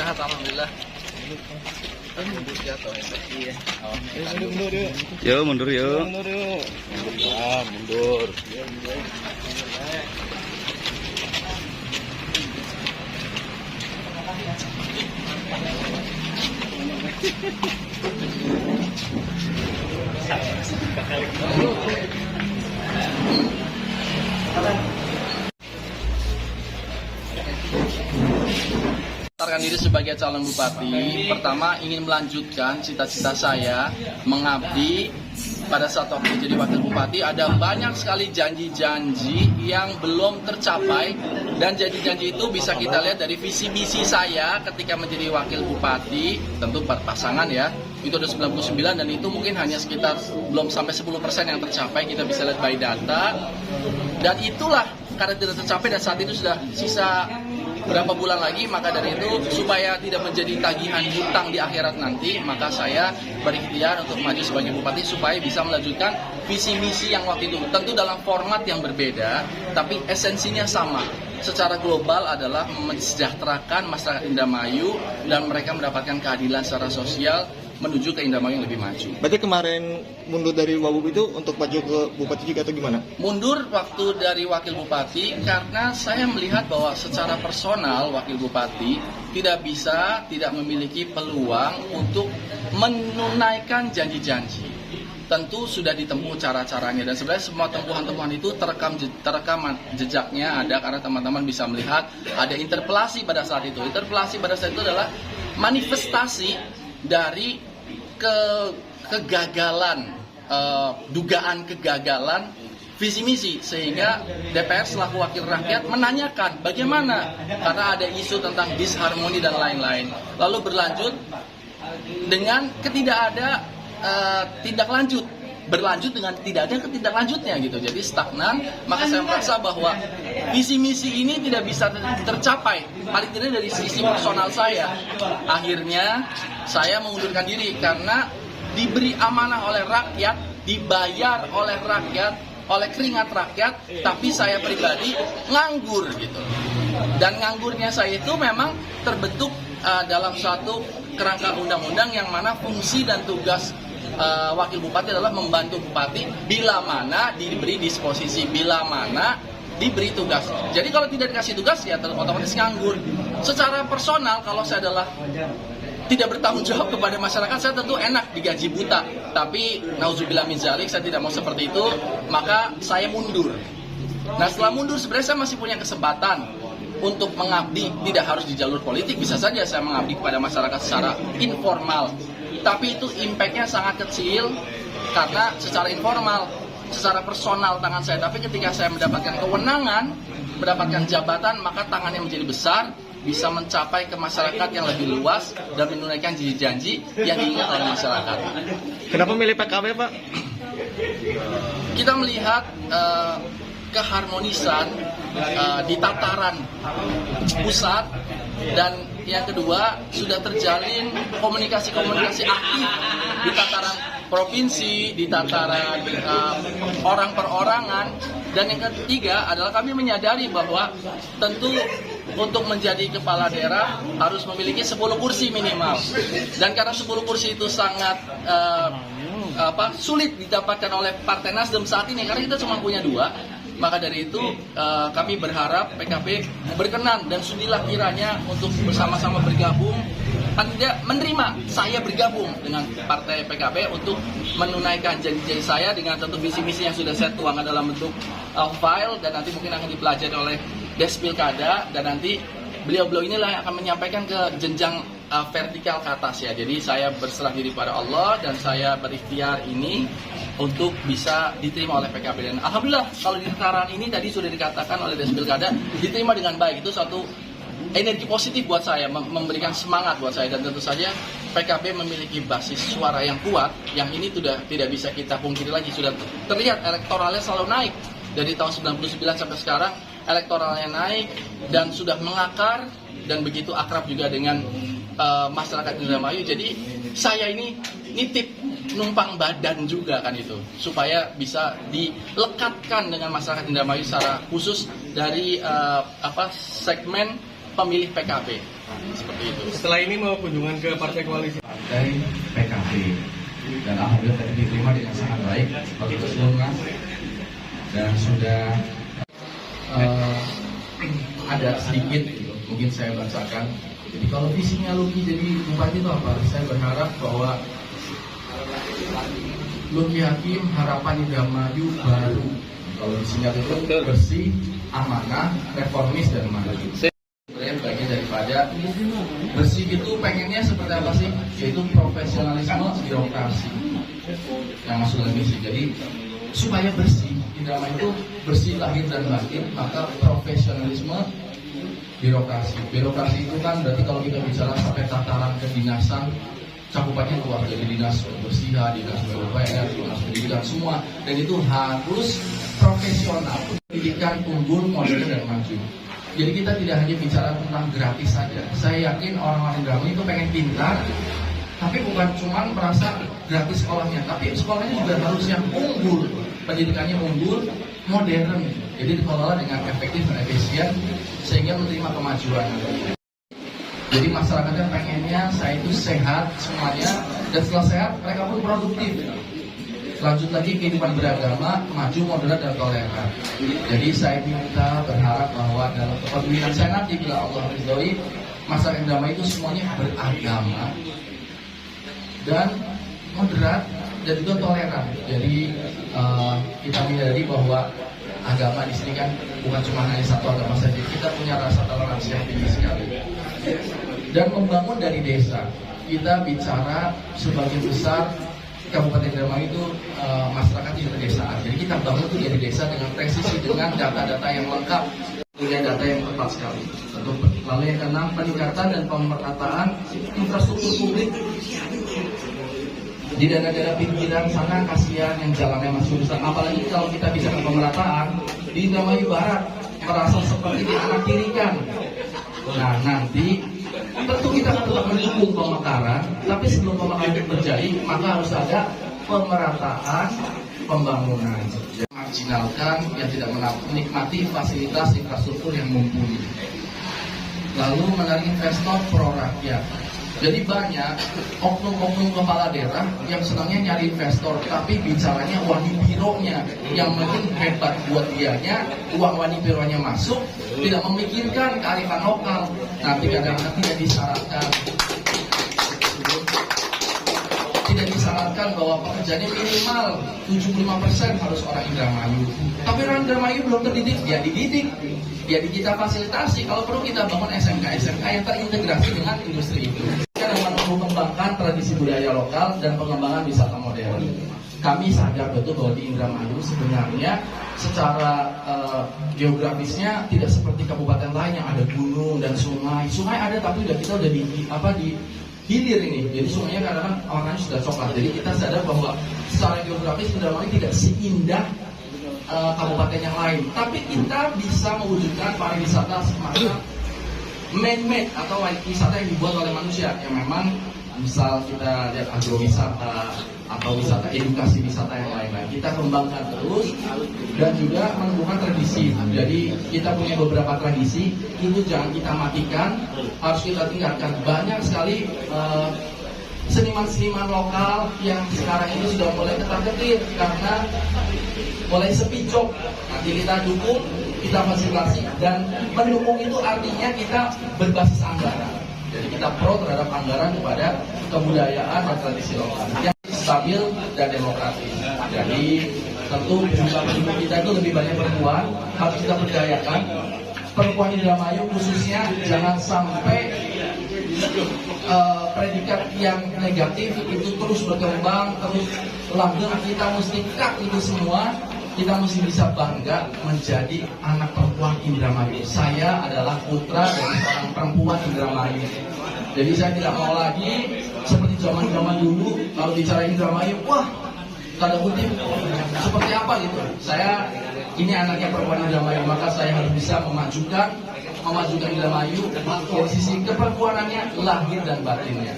sehat alhamdulillah. Mundur jatuh ya. Iya. Mundur yuk. Yuk mundur yuk. Mundur yuk. Ya, mundur. Mendaftarkan diri sebagai calon bupati, pertama ingin melanjutkan cita-cita saya mengabdi. Pada saat waktu jadi wakil bupati ada banyak sekali janji-janji yang belum tercapai, dan janji-janji itu bisa kita lihat dari visi misi saya ketika menjadi wakil bupati. Tentu pasangan ya, itu ada 99 dan itu mungkin hanya sekitar belum sampai 10% yang tercapai, kita bisa lihat by data. Dan itulah karena tidak tercapai dan saat itu sudah sisa berapa bulan lagi, maka dari itu supaya tidak menjadi tagihan hutang di akhirat nanti, maka saya berikhtiar untuk maju sebagai bupati supaya bisa melanjutkan visi misi yang waktu itu, tentu dalam format yang berbeda tapi esensinya sama. Secara global adalah mensejahterakan masyarakat Indramayu dan mereka mendapatkan keadilan secara sosial menuju ke Indramayu yang lebih maju. Berarti kemarin mundur dari Wabub itu untuk maju ke bupati juga atau gimana? Mundur waktu dari wakil bupati karena saya melihat bahwa secara personal wakil bupati tidak memiliki peluang untuk menunaikan janji-janji. Tentu sudah ditempuh cara-caranya dan sebenarnya semua tempuhan-tempuhan itu terekam jejaknya ada, karena teman-teman bisa melihat ada interpelasi pada saat itu. Interpelasi pada saat itu adalah manifestasi dari kegagalan, dugaan kegagalan visi misi, sehingga DPR selaku wakil rakyat menanyakan bagaimana, karena ada isu tentang disharmoni dan lain-lain. Lalu berlanjut dengan tindak lanjut, berlanjut dengan tidak ada ketindaklanjutnya gitu, jadi stagnan. Maka saya merasa bahwa visi misi ini tidak bisa tercapai, paling tidak dari sisi personal saya. Akhirnya saya mengundurkan diri karena diberi amanah oleh rakyat, dibayar oleh rakyat, oleh keringat rakyat, tapi saya pribadi nganggur gitu. Dan nganggurnya saya itu memang terbentuk dalam suatu kerangka undang-undang yang mana fungsi dan tugas wakil bupati adalah membantu bupati bila mana diberi disposisi, bila mana diberi tugas. Jadi kalau tidak dikasih tugas ya otomatis nganggur. Secara personal kalau saya adalah tidak bertanggung jawab kepada masyarakat, saya tentu enak digaji buta. Tapi nauzubillah min dzalik, saya tidak mau seperti itu, maka saya mundur. Nah setelah mundur sebenarnya saya masih punya kesempatan untuk mengabdi, tidak harus di jalur politik, bisa saja saya mengabdi kepada masyarakat secara informal. Tapi itu impact-nya sangat kecil karena secara informal, secara personal tangan saya. Tapi ketika saya mendapatkan kewenangan, mendapatkan jabatan, maka tangannya menjadi besar, bisa mencapai ke masyarakat yang lebih luas dan menunaikan janji-janji yang diingat oleh masyarakat. Kenapa milih PKB, Pak? Kita melihat keharmonisan di tataran pusat, dan yang kedua sudah terjalin komunikasi-komunikasi aktif di tataran provinsi, di tataran orang perorangan, dan yang ketiga adalah kami menyadari bahwa tentu untuk menjadi kepala daerah harus memiliki 10 kursi minimal, dan karena 10 kursi itu sangat sulit didapatkan oleh Partai Nasdem saat ini karena kita cuma punya 2. Maka dari itu kami berharap PKB berkenan dan sudilah kiranya untuk bersama-sama bergabung, tidak menerima saya bergabung dengan partai PKB untuk menunaikan janji-janji saya dengan tentu visi-misi yang sudah saya tuangkan dalam bentuk file, dan nanti mungkin akan dipelajari oleh Despilkada, dan nanti beliau-beliau inilah yang akan menyampaikan ke jenjang vertikal ke atas ya. Jadi saya berserah diri pada Allah dan saya berikhtiar ini untuk bisa diterima oleh PKB, dan alhamdulillah kalau di tataran ini tadi sudah dikatakan oleh Despilkada diterima dengan baik. Itu suatu energi positif buat saya, memberikan semangat buat saya, dan tentu saja PKB memiliki basis suara yang kuat, yang ini sudah tidak bisa kita pungkiri lagi. Sudah terlihat elektoralnya selalu naik dari tahun 99 sampai sekarang, elektoralnya naik dan sudah mengakar dan begitu akrab juga dengan masyarakat Indramayu. Jadi saya ini nitip numpang badan juga kan itu, supaya bisa dilekatkan dengan masyarakat Indramayu secara khusus dari segmen pemilih PKB. Seperti itu. Setelah ini mau kunjungan ke partai koalisi. Partai PKB, dan alhamdulillah tadi diterima dengan sangat baik sebagai keseluruhan, dan sudah ada sedikit gitu, mungkin saya bacakan. Jadi kalau visinya Luki jadi bupati itu apa? Saya berharap bahwa Luki Hakim harapan Indramayu baru. Kalau visinya itu bersih, amanah, reformis, dan maju. Sebenarnya bagian daripada bersih itu pengennya seperti apa sih? Yaitu profesionalisme birokrasi yang masuk dalam misi. Jadi supaya bersih, Indramayu itu bersih lahir dan batin, maka profesionalisme birokrasi. Birokrasi itu kan berarti kalau kita bicara sampai tataran kedinasan, cakupannya luar, jadi dinas kebersihan, dinas PUPR, dinas pendidikan, semua. Dan itu harus profesional, pendidikan unggul, modern, dan maju. Jadi kita tidak hanya bicara tentang gratis saja. Saya yakin orang-orang Indramayu itu pengen pintar, tapi bukan cuma merasa gratis sekolahnya, tapi sekolahnya juga harus yang unggul, pendidikannya unggul, modern. Jadi dikelola dengan efektif dan efisien sehingga menerima kemajuan. Jadi masyarakatnya pengennya saya itu sehat semuanya, dan setelah sehat mereka pun produktif. Lanjut lagi kehidupan beragama, maju, moderat, dan toleran. Jadi saya minta berharap bahwa dalam kepemimpinan saya nanti bila Allah ridhoi, masyarakat Indramayu itu semuanya beragama dan moderat dan juga toleran. Jadi kita menyadari bahwa agama di sini kan bukan cuma hanya satu agama saja. Kita punya rasa toleransi yang tinggi sekali. Dan membangun dari desa. Kita bicara sebagian besar Kabupaten Indramayu itu masyarakat di pedesaan. Jadi kita bangun itu dari desa dengan presisi, dengan data-data yang lengkap, punya data yang tepat sekali. Lalu yang keenam, peningkatan dan pemerataan infrastruktur publik. Di daerah-daerah pinggiran sana kasihan yang jalannya masih rusak. Apalagi kalau kita bicara pemerataan di Indramayu Barat, merasa seperti dianaktirikan. Nah nanti tentu kita akan tetap mendukung pemekaran, tapi sebelum pemekaran itu terjadi, maka harus ada pemerataan pembangunan. Marginalkan yang tidak menikmati fasilitas infrastruktur yang mumpuni. Lalu menarik investor pro rakyat. Jadi banyak oknum-oknum kepala daerah yang senangnya nyari investor, tapi bicaranya wani bironya. Yang penting hebat buat dianya, uang wani bironya masuk, tidak memikirkan kearifan lokal. Nanti kadang-kadang tidak disyaratkan. Tidak disyaratkan bahwa pekerjaannya minimal 75% harus orang Indramayu. Tapi orang Indramayu belum terdidik, ya dididik. Jadi kita fasilitasi, kalau perlu kita bangun SMK yang terintegrasi dengan industri itu. Kita mengembangkan tradisi budaya lokal dan pengembangan wisata modern. Kami sadar betul bahwa di Indramayu sebenarnya secara geografisnya tidak seperti kabupaten lain yang ada gunung dan sungai. Sungai ada tapi kita udah di hilir ini. Jadi sungainya kadang-kadang warnanya sudah coklat. Jadi kita sadar bahwa secara geografis Indramayu tidak seindah kabupaten yang lain, tapi kita bisa mewujudkan pariwisata semacam man-made atau wisata yang dibuat oleh manusia yang memang misal kita lihat agrowisata atau wisata edukasi wisata yang lain-lain kita kembangkan terus dan juga menemukan tradisi. Jadi kita punya beberapa tradisi itu jangan kita matikan, harus kita tingkatkan. Banyak sekali seniman-seniman lokal yang sekarang ini sudah mulai ketar-ketir karena mulai sepi job. Nanti kita dukung, kita fasilitasi, dan mendukung itu artinya kita berbasis anggaran. Jadi kita pro terhadap anggaran kepada kebudayaan dan tradisi lokal yang stabil dan demokratis. Jadi tentu jumlah penduduk kita itu lebih banyak perempuan, harus kita berdayakan. Perempuan Indramayu khususnya jangan sampai predikat yang negatif itu terus berkembang, terus langgeng. Kita mesti cut itu semua. Kita mesti bisa bangga menjadi anak perempuan Indramayu. Saya adalah putra dari seorang perempuan Indramayu. Jadi saya tidak mau lagi seperti zaman-zaman dulu kalau bicara Indramayu, wah tanda kutip seperti apa gitu. Saya ini anaknya perempuan Indramayu, maka saya harus bisa memajukan Indramayu dari sisi keperempuanannya, lahir dan batinnya.